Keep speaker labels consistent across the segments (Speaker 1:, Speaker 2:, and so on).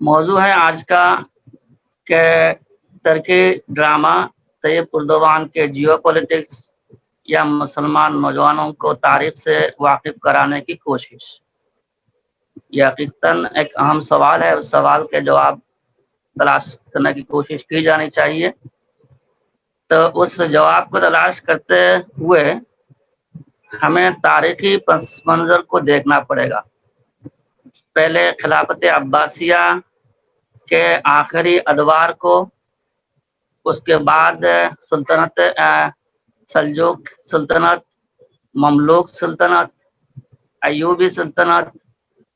Speaker 1: موضوع ہے آج کا کہ ترکی ڈرامہ طیب اردوان کے جیو پولیٹکس یا مسلمان نوجوانوں کو تاریخ سے واقف کرانے کی کوشش۔ یہ حقیقتاً ایک اہم سوال ہے، اس سوال کے جواب تلاش کرنے کی کوشش کی جانی چاہیے۔ تو اس جواب کو تلاش کرتے ہوئے ہمیں تاریخی پس منظر کو دیکھنا پڑے گا۔ پہلے خلافت عباسیہ کے آخری ادوار کو، اس کے بعد سلطنت سلجوق سلطنت، مملوک سلطنت، ایوبی سلطنت،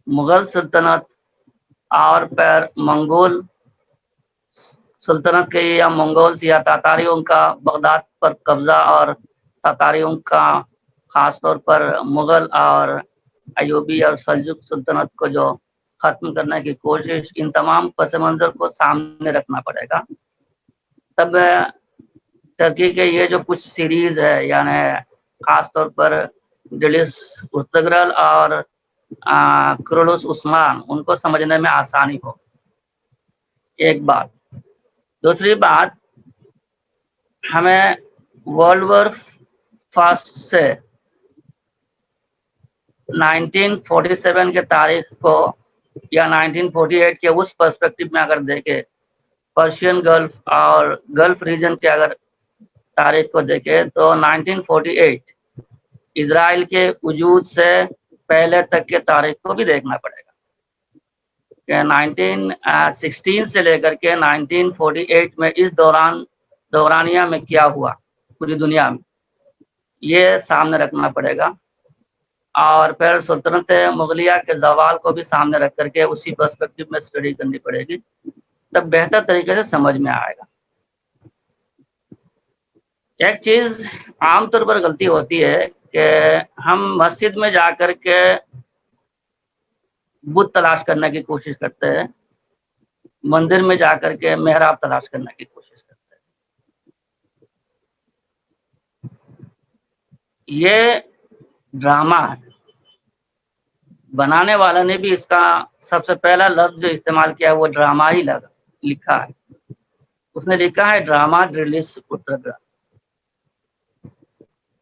Speaker 1: مغل سلطنت اور پھر منگول سلطنت کے یا منگولز یا تاتاریوں کا بغداد پر قبضہ، اور تاتاریوں کا خاص طور پر مغل اور ایوبی اور سلجوق سلطنت کو جو ختم کرنے کی کوشش، ان تمام پس منظر کو سامنے رکھنا پڑے گا۔ تب ترکی کے یہ جو کچھ سیریز ہے، یعنی خاص طور پر دلس ارتگرل اور کرولوس عثمان، ان کو سمجھنے میں آسانی ہو۔ ایک بات۔ دوسری بات، ہمیں ورلڈ وار فرسٹ سے 1947 کے تاریخ کو یا 1948 کے اس پرسپیکٹو میں اگر دیکھیں، پرشین گلف اور گلف ریجن کے اگر تاریخ کو دیکھیں تو 1948 اسرائیل کے وجود سے پہلے تک کے تاریخ کو بھی دیکھنا پڑے گا کہ 1916 سے لے کر کے 1948 میں اس دورانیہ میں کیا ہوا پوری دنیا میں، یہ سامنے رکھنا پڑے گا۔ اور پھر سلطنت مغلیہ کے زوال کو بھی سامنے رکھ کر کے اسی پرسپیکٹو میں اسٹڈی کرنی پڑے گی، تب بہتر طریقے سے سمجھ میں آئے گا۔ ایک چیز عام طور پر غلطی ہوتی ہے کہ ہم مسجد میں جا کر کے بت تلاش کرنے کی کوشش کرتے ہیں، مندر میں جا کر کے محراب تلاش کرنے کی کوشش کرتے ہیں۔ یہ ڈرامہ ہے، بنانے والا نے بھی اس کا سب سے پہلا لفظ جو استعمال کیا ہے وہ ڈرامہ ہی لکھا ہے۔ اس نے لکھا ہے ڈرامہ ڈریلس اترگرہ۔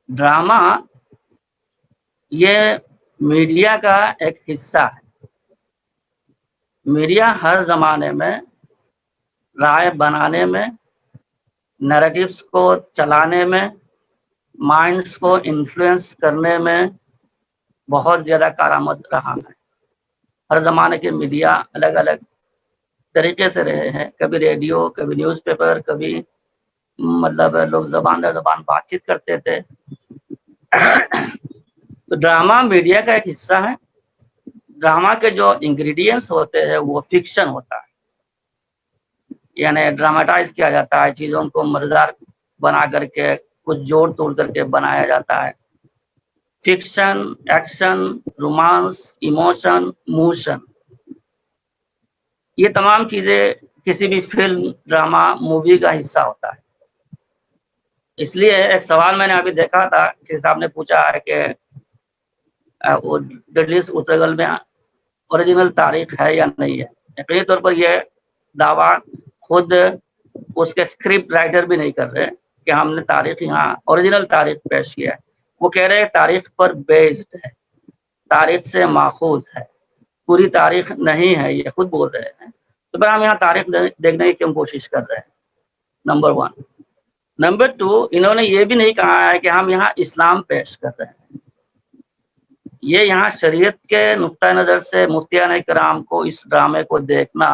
Speaker 1: ڈرامہ یہ میڈیا کا ایک حصہ ہے۔ میڈیا ہر زمانے میں رائے بنانے میں، نیریٹیوز کو چلانے میں، مائنڈز کو انفلوئنس کرنے میں بہت زیادہ کارآمد رہا ہے۔ ہر زمانے کے میڈیا الگ الگ طریقے سے رہے ہیں، کبھی ریڈیو، کبھی نیوز پیپر، کبھی مطلب لوگ زبان در زبان بات چیت کرتے تھے۔ تو ڈرامہ میڈیا کا ایک حصہ ہے۔ ڈرامہ کے جو انگریڈینٹس ہوتے ہیں وہ فکشن ہوتا ہے، یعنی ڈراماٹائز کیا جاتا ہے، چیزوں کو مزیدار بنا کر کے کچھ جوڑ توڑ کر کے بنایا جاتا ہے۔ Fiction, action, romance, emotion, motion, یہ تمام چیزیں کسی بھی فلم، ڈرامہ، مووی کا حصہ ہوتا ہے۔ اس لیے ایک سوال میں نے ابھی دیکھا تھا کہ صاحب نے پوچھا ہے کہ ڈڈلیس اترگل میں اوریجنل تاریخ ہے یا نہیں ہے۔ یقینی طور پر یہ دعویٰ خود اس کے اسکرپٹ رائٹر بھی نہیں کر رہے کہ ہم نے تاریخ یہاں اوریجنل تاریخ پیش کیا ہے۔ وہ کہہ رہے ہیں تاریخ پر بیسڈ ہے، تاریخ سے ماخوذ ہے، پوری تاریخ نہیں ہے، یہ خود بول رہے ہیں۔ تو پھر ہم یہاں تاریخ دیکھنے کی کیوں کوشش کر رہے ہیں؟ نمبر 1۔ نمبر 2، انہوں نے یہ بھی نہیں کہا ہے کہ ہم یہاں اسلام پیش کر رہے ہیں۔ یہ یہاں شریعت کے نقطہ نظر سے مفتیان کرام کو اس ڈرامے کو دیکھنا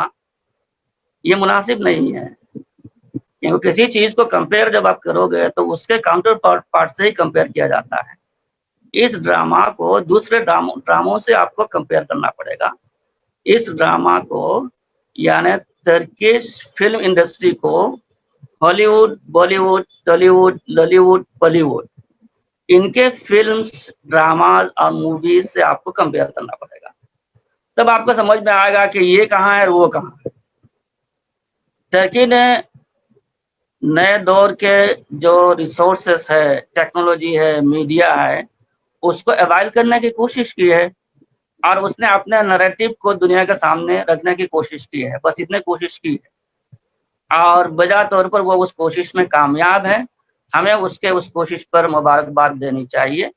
Speaker 1: یہ مناسب نہیں ہے، کیونکہ کسی چیز کو کمپیئر جب آپ کرو گے تو اس کے کاؤنٹر پارٹ سے ہی کمپیئر کیا جاتا ہے۔ اس ڈرامہ کو دوسرے ڈراموں سے آپ کو کمپیئر کرنا پڑے گا۔ اس ڈرامہ کو یعنی ترکش فلم انڈسٹری کو Hollywood, Bollywood, Tollywood, Lollywood, Pollywood, ان کے فلمز، ڈراماز اور موویز سے آپ کو کمپیئر کرنا پڑے گا، تب آپ کو سمجھ میں آئے گا کہ یہ کہاں ہے اور وہ کہاں ہے۔ ترکی نے نئے دور کے جو ریسورسز ہے، ٹیکنالوجی ہے، میڈیا ہے، اس کو اوائل کرنے کی کوشش کی ہے۔ اور اس نے اپنے نریٹو کو دنیا کے سامنے رکھنے کی کوشش کی ہے، بس اتنے کوشش کی ہے اور بجا طور پر وہ اس کوشش میں کامیاب ہے۔ ہمیں اس کوشش پر مبارکباد دینی چاہیے۔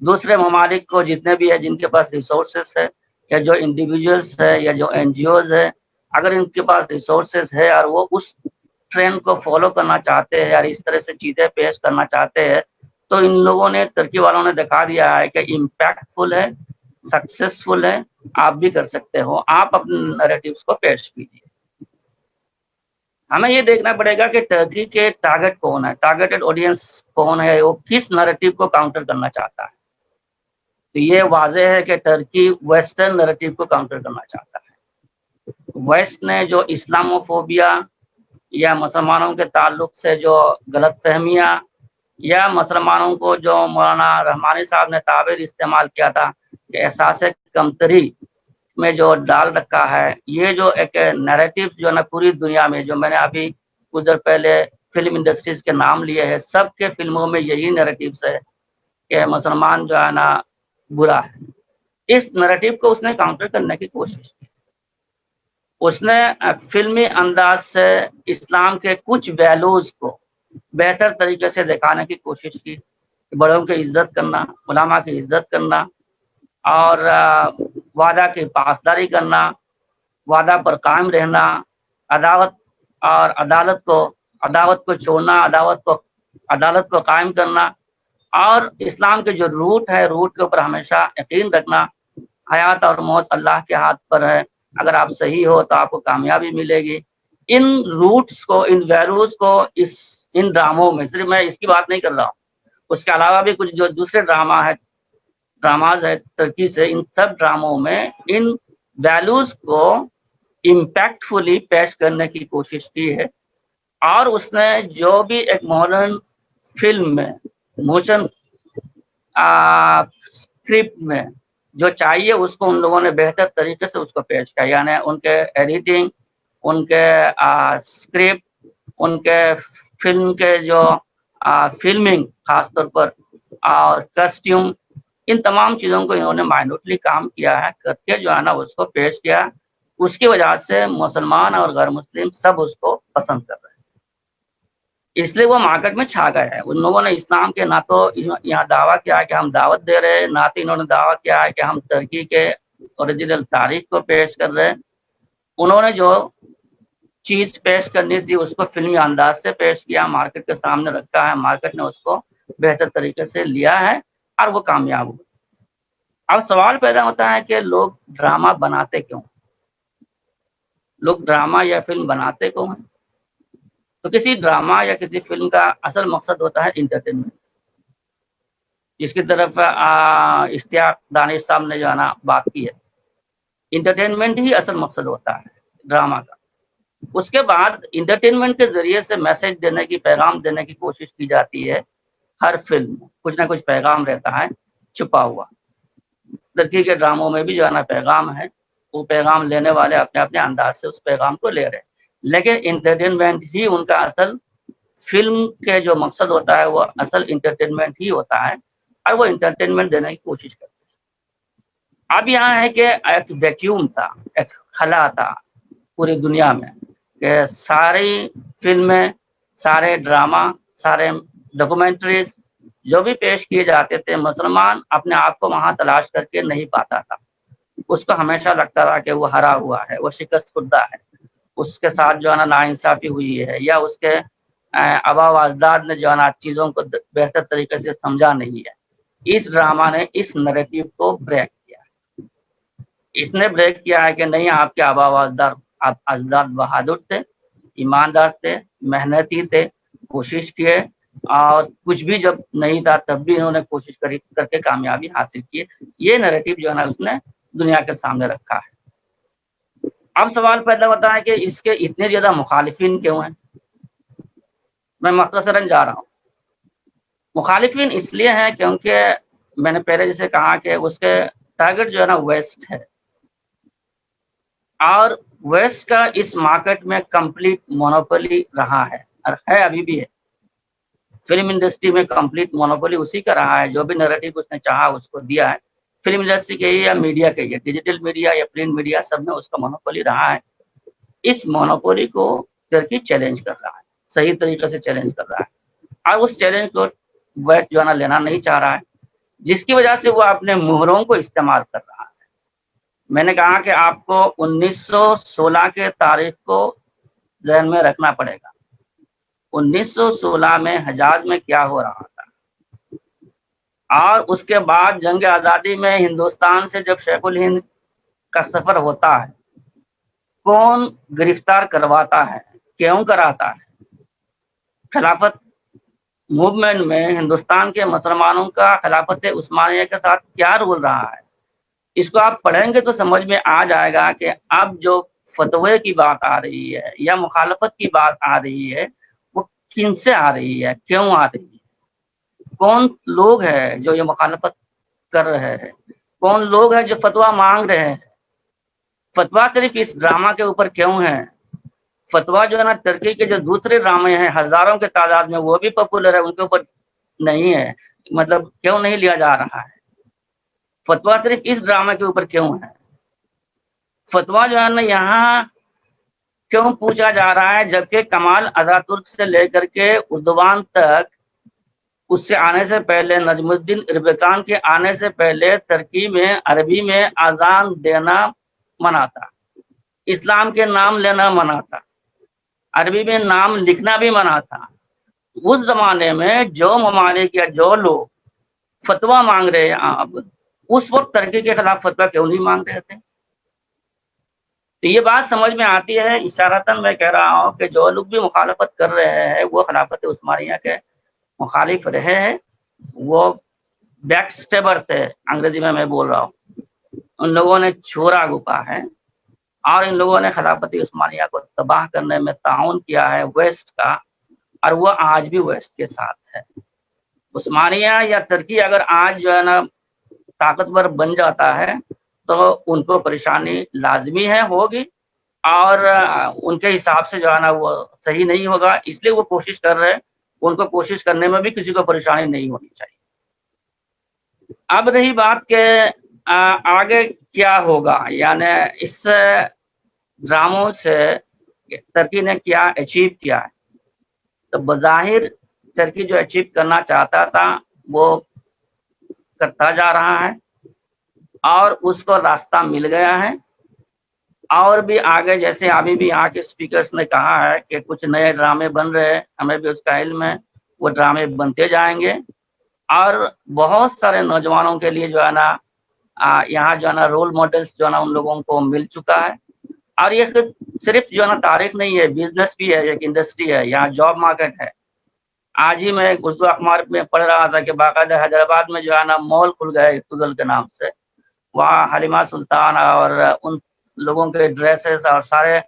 Speaker 1: دوسرے ممالک کو جتنے بھی ہے جن کے پاس ریسورسز ہے یا جو انڈیویجولس ہے یا جو NGOs ہے، اگر ان کے پاس ریسورسز ہے اور وہ اس ٹرینڈ کو فالو کرنا چاہتے ہیں اور اس طرح سے چیزیں پیش کرنا چاہتے ہیں تو ان لوگوں نے، ترکی والوں نے دکھا دیا ہے کہ امپیکٹ فل ہے، سکسیسفل ہے، آپ بھی کر سکتے ہو، آپ اپنے نیریٹیوز کو پیش کیجیے۔ ہمیں یہ دیکھنا پڑے گا کہ ٹرکی کے ٹارگٹ کون ہے، ٹارگیٹڈ آڈینس کون ہے، وہ کس نیریٹیو کو کاؤنٹر کرنا چاہتا ہے۔ تو یہ واضح ہے کہ ٹرکی ویسٹرن نیریٹیو کو کاؤنٹر کرنا چاہتا ہے۔ ویسٹ نے جو اسلاموفوبیا یا مسلمانوں کے تعلق سے جو غلط فہمیاں یا مسلمانوں کو جو مولانا رحمانی صاحب نے تعبیر استعمال کیا تھا کہ احساس کمتری میں جو ڈال رکھا ہے، یہ جو ایک نیریٹو جو ہے نا پوری دنیا میں، جو میں نے ابھی کچھ دیر پہلے فلم انڈسٹریز کے نام لیے ہیں، سب کے فلموں میں یہی نیریٹیوز ہے کہ مسلمان جو ہے نا برا ہے۔ اس نیریٹو کو اس نے کاؤنٹر کرنے کی کوشش کی۔ اس نے فلمی انداز سے اسلام کے کچھ ویلوز کو بہتر طریقے سے دکھانے کی کوشش کی، بڑوں کی عزت کرنا، علماء کی عزت کرنا اور وعدہ کی پاسداری کرنا، وعدہ پر قائم رہنا، عداوت اور عداوت کو چھوڑنا، عدالت کو قائم کرنا، اور اسلام کے جو روٹ ہے، روٹ کے اوپر ہمیشہ یقین رکھنا۔ حیات اور موت اللہ کے ہاتھ پر ہے، اگر آپ صحیح ہو تو آپ کو کامیابی ملے گی۔ ان روٹس کو، ان ویلوز کو ان ڈراموں میں، صرف میں اس کی بات نہیں کر رہا ہوں، اس کے علاوہ بھی کچھ جو دوسرے ڈراماز ہے ترکی سے، ان سب ڈراموں میں ان ویلوز کو امپیکٹ فلی پیش کرنے کی کوشش کی ہے۔ اور اس نے جو بھی ایک ماڈرن فلم میں، موشن اسکرپٹ میں جو چاہیے اس کو ان لوگوں نے بہتر طریقے سے اس کو پیش کیا، یعنی ان کے ایڈیٹنگ، ان کے اسکرپٹ، ان کے فلم کے جو فلمنگ خاص طور پر اور کسٹیوم، ان تمام چیزوں کو انہوں نے مائنوٹلی کام کیا ہے، کر کے جو ہے نا اس کو پیش کیا۔ اس کی وجہ سے مسلمان اور غیر مسلم سب اس کو پسند کر رہے ہیں، اس لیے وہ مارکیٹ میں چھا گئے ہیں۔ ان لوگوں نے اسلام کے نہ تو یہاں دعویٰ کیا ہے کہ ہم دعوت دے رہے ہیں، نہ تو انہوں نے دعویٰ کیا ہے کہ ہم ترکی کے اوریجنل تاریخ کو پیش کر رہے ہیں۔ انہوں نے جو چیز پیش کرنی تھی اس کو فلمی انداز سے پیش کیا، مارکیٹ کے سامنے رکھا ہے، مارکیٹ نے اس کو بہتر طریقے سے لیا ہے اور وہ کامیاب ہوئے۔ اب سوال پیدا ہوتا ہے کہ لوگ ڈرامہ بناتے کیوں؟ لوگ ڈرامہ یا فلم بناتے کیوں ہیں؟ تو کسی ڈرامہ یا کسی فلم کا اصل مقصد ہوتا ہے انٹرٹینمنٹ، جس کی طرف اشتیاق دانش صاحب نے جو ہے نا بات کی ہے۔ انٹرٹینمنٹ ہی اصل مقصد ہوتا ہے ڈرامہ کا۔ اس کے بعد انٹرٹینمنٹ کے ذریعے سے میسج دینے کی، پیغام دینے کی کوشش کی جاتی ہے۔ ہر فلم میں کچھ نہ کچھ پیغام رہتا ہے چھپا ہوا۔ ترکی کے ڈراموں میں بھی جو ہے نا پیغام ہے، وہ پیغام لینے والے اپنے اپنے انداز سے اس پیغام کو لے رہے ہیں، لیکن انٹرٹینمنٹ ہی ان کا اصل، فلم کے جو مقصد ہوتا ہے وہ اصل انٹرٹینمنٹ ہی ہوتا ہے، اور وہ انٹرٹینمنٹ دینے کی کوشش کرتے ہیں۔ اب یہاں ہے کہ ایک ویکیوم تھا، ایک خلا تھا پوری دنیا میں کہ ساری فلمیں، سارے ڈرامہ، سارے ڈاکومنٹریز جو بھی پیش کیے جاتے تھے، مسلمان اپنے آپ کو وہاں تلاش کر کے نہیں پاتا تھا۔ اس کو ہمیشہ لگتا تھا کہ وہ ہرا ہوا ہے، وہ شکست خوردہ ہے، اس کے ساتھ جو ہے نا ناانصافی ہوئی ہے، یا اس کے آبا و اجداد نے جو ہے نا چیزوں کو بہتر طریقے سے سمجھا نہیں ہے۔ اس ڈرامہ نے اس نیریٹو کو بریک کیا، اس نے بریک کیا ہے کہ نہیں، آپ کے آبا و اجداد بہادر تھے، ایماندار تھے، محنتی تھے، کوشش کیے، اور کچھ بھی جب نہیں تھا تب بھی انہوں نے کوشش کر کے کامیابی حاصل کی۔ یہ نیریٹو جو ہے نا اس نے دنیا کے سامنے رکھا ہے۔ اب سوال پیدا ہوتا ہے کہ اس کے اتنے زیادہ مخالفین کیوں ہیں؟ میں مختصراً جا رہا ہوں۔ مخالفین اس لیے ہیں کیونکہ میں نے پہلے جیسے کہا کہ اس کے ٹارگٹ جو ہے نا ویسٹ ہے، اور ویسٹ کا اس مارکیٹ میں کمپلیٹ مونوپولی رہا ہے، اور ہے، ابھی بھی ہے۔ فلم انڈسٹری میں کمپلیٹ مونوپولی اسی کا رہا ہے، جو بھی نیریٹو اس نے چاہا اس کو دیا ہے۔ फिल्म इंडस्ट्री के ही या मीडिया के ही, डिजिटल मीडिया या प्रिंट मीडिया, सब में उसका मोनोपोली रहा है। इस मोनोपोली को टर्की चैलेंज कर रहा है, सही तरीके से चैलेंज कर रहा है, और उस चैलेंज को वेस्ट जो है ना लेना नहीं चाह रहा है, जिसकी वजह से वो अपने मुहरों को इस्तेमाल कर रहा है। मैंने कहा कि आपको 1916 के तारीख को ध्यान में रखना पड़ेगा। 1916 में हजाज में क्या हो रहा था, और उसके बाद जंग आज़ादी में हिंदुस्तान से जब शेखुल हिंद का सफर होता है, कौन गिरफ्तार करवाता है, क्यों कराता है? खिलाफत मूवमेंट में हिंदुस्तान के मुसलमानों का खिलाफत उस्मानिया के साथ क्या रोल रहा है, इसको आप पढ़ेंगे तो समझ में आ जाएगा कि अब जो फतवे की बात आ रही है या मुखालफत की बात आ रही है, वो किन से आ रही है, क्यों आ रही है, कौन लोग हैं जो ये मुखालफत कर रहे हैं, कौन लोग हैं जो फतवा मांग रहे हैं। फतवा सिर्फ इस ड्रामा के ऊपर क्यों है? फतवा जो है ना टर्की के जो दूसरे ड्रामे हैं हजारों के तादाद में, वो भी पॉपुलर है, उनके ऊपर नहीं है, मतलब क्यों नहीं लिया जा रहा है? फतवा सिर्फ इस ड्रामा के ऊपर क्यों है? फतवा जो है ना यहाँ क्यों पूछा जा रहा है, जबकि कमाल अतातुर्क से लेकर के उर्दुवान तक, उससे आने से पहले नजमुद्दीन इर्बकान के आने से पहले टर्की में अरबी में अजान देना मना था, इस्लाम के नाम लेना मना था, अरबी में नाम लिखना भी मना था। उस जमाने में जो ममालिक या जो लोग फतवा मांग रहे हैं अब, उस वक्त टर्की के खिलाफ फतवा क्यों नहीं मांग रहे थे? तो ये बात समझ में आती है। इशारतन मैं कह रहा हूँ कि जो लोग भी मुखालफत कर रहे हैं वो खिलाफत उस्मानिया के मुखालिफ रहे हैं, वो बैक स्टेबर थे, अंग्रेजी में मैं बोल रहा हूँ। उन लोगों ने छोरा गुपा है और इन लोगों ने खिलाफत उस्मानिया को तबाह करने में ताउन किया है वेस्ट का, और वो आज भी वेस्ट के साथ है। उस्मानिया या टर्की अगर आज जो है ना ताकतवर बन जाता है तो उनको परेशानी लाजमी है, होगी, और उनके हिसाब से जो है ना वो सही नहीं होगा, इसलिए वो कोशिश कर रहे हैं। उनको कोशिश करने में भी किसी को परेशानी नहीं होनी चाहिए। अब रही बात के आगे क्या होगा, यानी इस ड्रामों से टर्की ने क्या अचीव किया है, तो बज़ाहिर टर्की जो अचीव करना चाहता था वो करता जा रहा है और उसको रास्ता मिल गया है। और भी आगे, जैसे अभी भी यहाँ के स्पीकर्स ने कहा है कि कुछ नए ड्रामे बन रहे हैं, हमें भी उसका इल्म है, वो ड्रामे बनते जाएंगे और बहुत सारे नौजवानों के लिए जो है ना यहाँ जो है ना रोल मॉडल्स जो है ना उन लोगों को मिल चुका है। और ये सिर्फ जो है ना तारीख नहीं है, बिजनेस भी है, एक इंडस्ट्री है, यहाँ जॉब मार्केट है। आज ही मैं उर्दू अखबार में पढ़ रहा था कि बाकायदा हैदराबाद में जो है ना मॉल खुल गए तुगल के नाम से, वहाँ हलीमा सुल्तान और उन लोगों के ड्रेसेस और सारे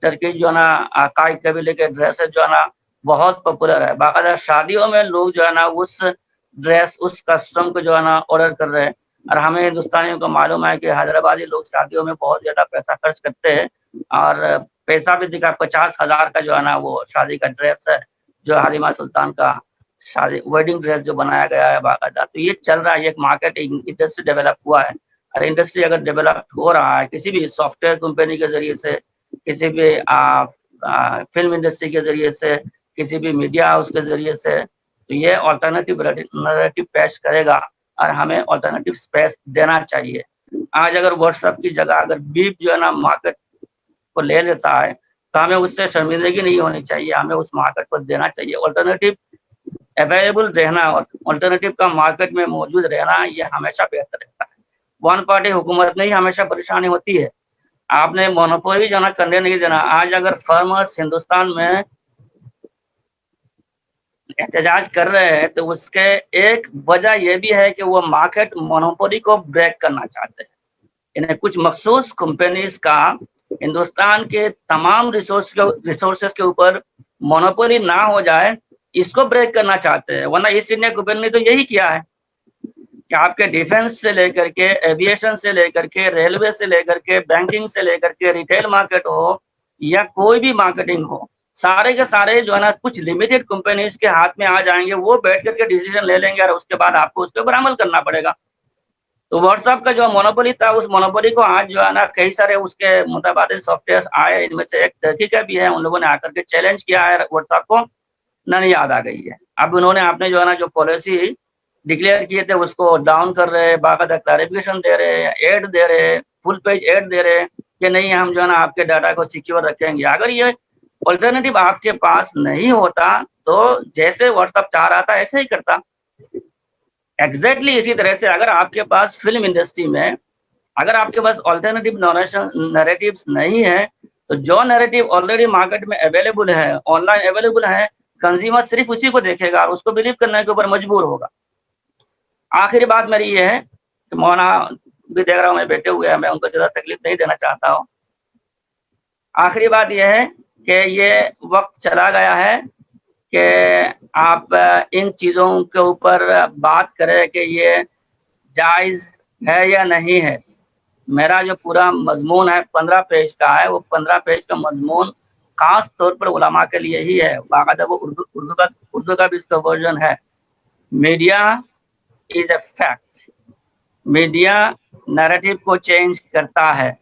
Speaker 1: टर्की जो है ना काई कबीले के ड्रेसेस जो है ना बहुत पॉपुलर है। बाकायदा शादियों में लोग जो है ना उस ड्रेस, उस कस्टम को जो है ना ऑर्डर कर रहे हैं। और हमें हिंदुस्तानियों को मालूम है कि हैदराबादी लोग शादियों में बहुत ज्यादा पैसा खर्च करते हैं, और पैसा भी दिखा 50,000 का जो है ना वो शादी का ड्रेस है, जो हलीमा सुल्तान का शादी वेडिंग ड्रेस जो बनाया गया है बाकायदा। तो ये चल रहा है, एक मार्केट इंडस्ट्री डेवलप हुआ है। और इंडस्ट्री अगर डेवलप हो रहा है किसी भी सॉफ्टवेयर कंपनी के जरिए से, किसी भी फिल्म इंडस्ट्री के जरिए से, किसी भी मीडिया हाउस के जरिए से, तो ये ऑल्टरनेटिव नैरेटिव पेश करेगा और हमें ऑल्टरनेटिव स्पेस देना चाहिए। आज अगर व्हाट्सएप की जगह अगर बीप जो है ना मार्केट को ले लेता है तो हमें उससे शर्मिंदगी नहीं होनी चाहिए, हमें उस मार्केट को देना चाहिए। ऑल्टरनेटिव अवेलेबल रहना और ऑल्टरनेटिव का मार्केट में मौजूद रहना, ये हमेशा बेहतर रहता है। वन पार्टी हुकूमत में ही हमेशा परेशानी होती है। आपने मोनोपोली जो ना करने नहीं देना। आज अगर फार्मर्स हिंदुस्तान में एहतजाज कर रहे हैं तो उसके एक वजह यह भी है कि वो मार्केट मोनोपोली को ब्रेक करना चाहते हैं। इन्हें कुछ मखसूस कंपनीज का हिंदुस्तान के तमाम रिसोर्सेज के ऊपर मोनोपोली ना हो जाए, इसको ब्रेक करना चाहते हैं। वरना ईस्ट इंडिया कंपनी ने तो यही किया है कि आपके डिफेंस से लेकर के, एविएशन से लेकर के, रेलवे से लेकर के, बैंकिंग से लेकर के, रिटेल मार्केट हो या कोई भी मार्केटिंग हो, सारे के सारे जो है ना कुछ लिमिटेड कंपनीज के हाथ में आ जाएंगे। वो बैठ करके डिसीजन ले लेंगे और उसके बाद आपको उसके ऊपर अमल करना पड़ेगा। तो व्हाट्सएप का जो मोनोपोली था, उस मोनोपोली को आज जो है ना कई सारे उसके मुतबादिल सॉफ्टवेयर आए, इनमें से एक टर्की का भी है। उन लोगों ने आकर के चैलेंज किया है व्हाट्सएप को, नहीं याद आ गई है। अब उन्होंने आपने जो है ना जो पॉलिसी डिक्लेयर किए थे उसको डाउन कर रहे हैं, बाकायदा क्लैरिफिकेशन दे रहे हैं, एड दे रहे हैं, फुल पेज एड दे रहे हैं कि नहीं हम जो है ना आपके डाटा को सिक्योर रखेंगे। अगर ये ऑल्टरनेटिव आपके पास नहीं होता तो जैसे व्हाट्सएप चाह रहा था ऐसे ही करता। एग्जैक्टली इसी तरह से अगर आपके पास फिल्म इंडस्ट्री में अगर आपके पास ऑल्टरनेटिव नैरेटिव्स नहीं है, तो जो नैरेटिव ऑलरेडी मार्केट में अवेलेबल है, ऑनलाइन अवेलेबल है, कंज्यूमर सिर्फ उसी को देखेगा और उसको बिलीव करने के ऊपर मजबूर होगा। आखिरी बात मेरी ये है कि मौलाना भी देख रहा हूँ मैं बैठे हुए हैं, मैं उनको ज़्यादा तकलीफ नहीं देना चाहता हूँ। आखिरी बात यह है कि ये वक्त चला गया है कि आप इन चीज़ों के ऊपर बात करें कि ये जायज़ है या नहीं है। मेरा जो पूरा मजमून है 15 पेज का है, वो 15 पेज का मजमून खास तौर पर उलमा के लिए ही है। बाकायदा वो उर्दू का भी इसका वर्जन है। Media is a fact. Media narrative को चेंज करता है।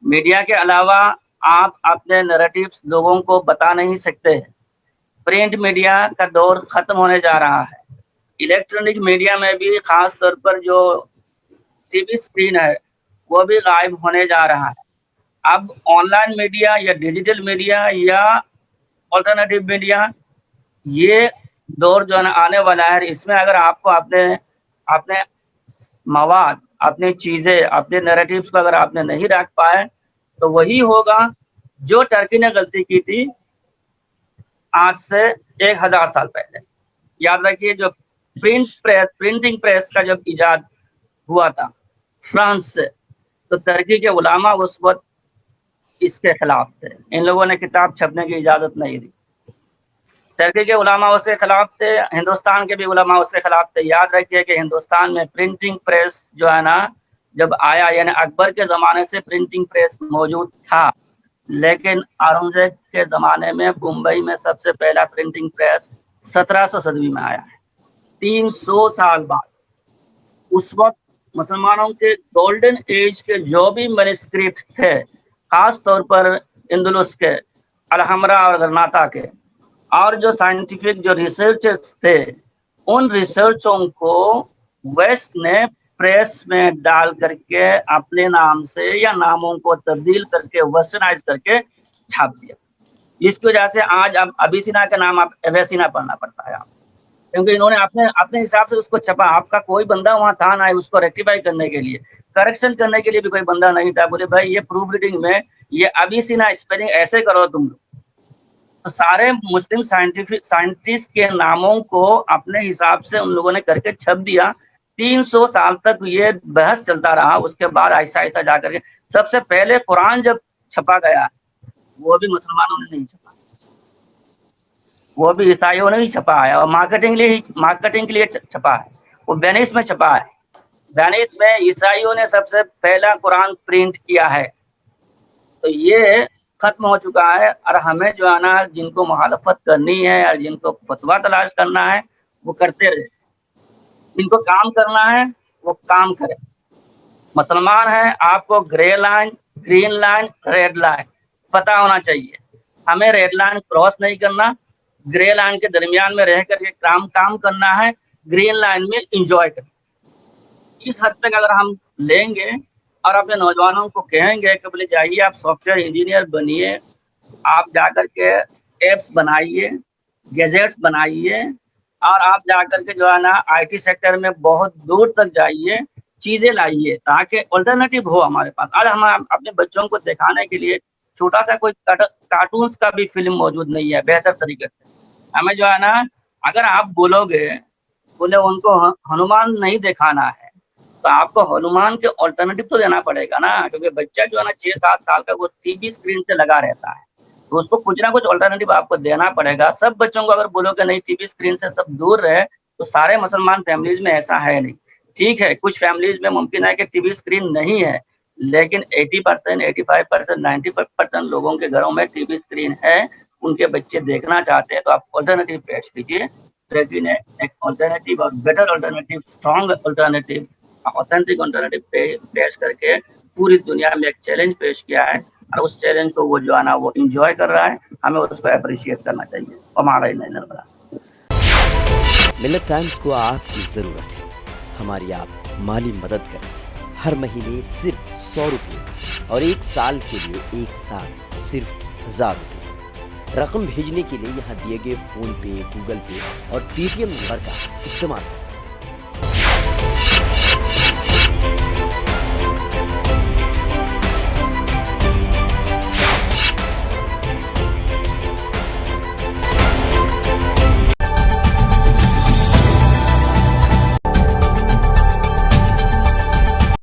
Speaker 1: मीडिया के अलावा आप अपने नैरेटिव्स लोगों को बता नहीं सकते। प्रिंट मीडिया का दौर खत्म होने जा रहा है। इलेक्ट्रॉनिक मीडिया में भी खास तौर पर जो टीवी स्क्रीन है वो भी गायब होने जा रहा है। अब ऑनलाइन मीडिया या डिजिटल मीडिया या ऑल्टरनेटिव मीडिया, ये दौर जो है ना आने वाला है। इसमें अगर आपको अपने अपने मवाद, अपनी चीज़ें, अपने नैरेटिव्स को अगर आपने नहीं रख पाए तो वही होगा जो टर्की ने गलती की थी आज से 1000 साल पहले। याद रखिए जो प्रिंटिंग प्रेस का जब इजाद हुआ था फ्रांस से, तो टर्की के उलामा उस वक्त इसके खिलाफ थे। इन लोगों ने किताब छपने की इजाज़त नहीं दी। टर्की के उलामा उसके खिलाफ थे, हिंदुस्तान के भी उलामा उसके खिलाफ थे। याद रखिए कि हिंदुस्तान में प्रिंटिंग प्रेस जो है ना जब आया, यानी अकबर के ज़माने से प्रिंटिंग प्रेस मौजूद था, लेकिन औरंगजेब के ज़माने में मुंबई में सबसे पहला प्रिंटिंग प्रेस 1700 सदी में आया है, 300 साल बाद। उस वक्त मुसलमानों के गोल्डन एज के जो भी मैन्युस्क्रिप्ट थे, खास तौर पर इंदुलुस के, अलहमरा और गरनाता के, और जो साइंटिफिक जो रिसर्चर्स थे, उन रिसर्चों को वेस्ट ने प्रेस में डाल करके अपने नाम से या नामों को तब्दील करके वेस्टर्नाइज करके छाप दिया। इसकी वजह से आज अब अबीसिना का नाम आप एवेसिना पढ़ना पड़ता है आपको, क्योंकि इन्होंने अपने हिसाब से उसको छपा। आपका कोई बंदा वहाँ था ना उसको रेक्टिफाई करने के लिए, करेक्शन करने के लिए भी कोई बंदा नहीं था। बोले भाई ये प्रूफ रीडिंग में ये अबीसिना स्पेलिंग ऐसे करो तुम लोग। तो सारे मुस्लिम साइंटिस्ट के नामों को अपने हिसाब से उन लोगों ने करके छप दिया। 300 साल तक ये बहस चलता रहा। उसके बाद आहिस्ता आहिस्ता जाकर के सबसे पहले कुरान जब छपा गया, वो भी मुसलमानों ने नहीं छपा, वो भी ईसाइयों ने ही छपा है, और मार्केटिंग के लिए छपा है। वो वेनिस में छपा है। वेनिस में ईसाइयों ने सबसे पहला कुरान प्रिंट किया है। तो ये खत्म हो चुका है। और हमें जो है ना जिनको मुखालफत करनी है और जिनको फतवा तलाश करना है वो करते रहे, जिनको काम करना है वो काम करें। मुसलमान है, आपको grey line, green line, red line पता होना चाहिए। हमें रेड लाइन क्रॉस नहीं करना, ग्रे लाइन के दरमियान में रह करके काम करना है, ग्रीन लाइन में इंजॉय करना। इस हद तक अगर हम लेंगे और अपने नौजवानों को कहेंगे कि बोले जाइए आप सॉफ्टवेयर इंजीनियर बनिए, आप जाकर के एप्स बनाइए, गैजेट्स बनाइए, और आप जाकर के जो है ना आईटी सेक्टर में बहुत दूर तक जाइए, चीज़ें लाइए, ताकि अल्टरनेटिव हो हमारे पास। आज हम अपने बच्चों को दिखाने के लिए छोटा सा कोई कार्टून्स का भी फिल्म मौजूद नहीं है बेहतर तरीके से। हमें जो है ना अगर आप बोलोगे बोले उनको हनुमान नहीं दिखाना है, तो आपको हनुमान के ऑल्टरनेटिव तो देना पड़ेगा ना, क्योंकि बच्चा जो है ना 6-7 साल का वो टीवी स्क्रीन से लगा रहता है, तो उसको कुछ ना कुछ ऑल्टरनेटिव आपको देना पड़ेगा। सब बच्चों को अगर बोलोगे नहीं टीवी स्क्रीन से सब दूर रहे, तो सारे मुसलमान फैमिलीज में ऐसा है नहीं। ठीक है, कुछ फैमिलीज में मुमकिन है कि टीवी स्क्रीन नहीं है, लेकिन 80%, 85%, 90% लोगों के घरों में टीवी स्क्रीन है, उनके बच्चे देखना चाहते हैं। तो आप ऑल्टरनेटिव पेश कीजिए। ट्रेकी ने एक ऑल्टरनेटिव और better alternative, strong alternative authentic alternative पेश करके पूरी दुनिया में एक चैलेंज पेश किया है और उस चैलेंज को वो जो है ना वो इंजॉय कर रहा है, हमें उसको अप्रिशिएट करना चाहिए। हमारा ही नहीं निर्मला।
Speaker 2: मिलत टाइम्स को आपकी ज़रूरत है, हमारी आप माली मदद करें। हर महीने सिर्फ 100 रुपये और 1 साल के लिए एक साथ सिर्फ 1000 रुपये। रकम भेजने के लिए यहाँ दिए गए फ़ोन पे, गूगल पे और पेटीएम नंबर का इस्तेमाल कर सकते हैं।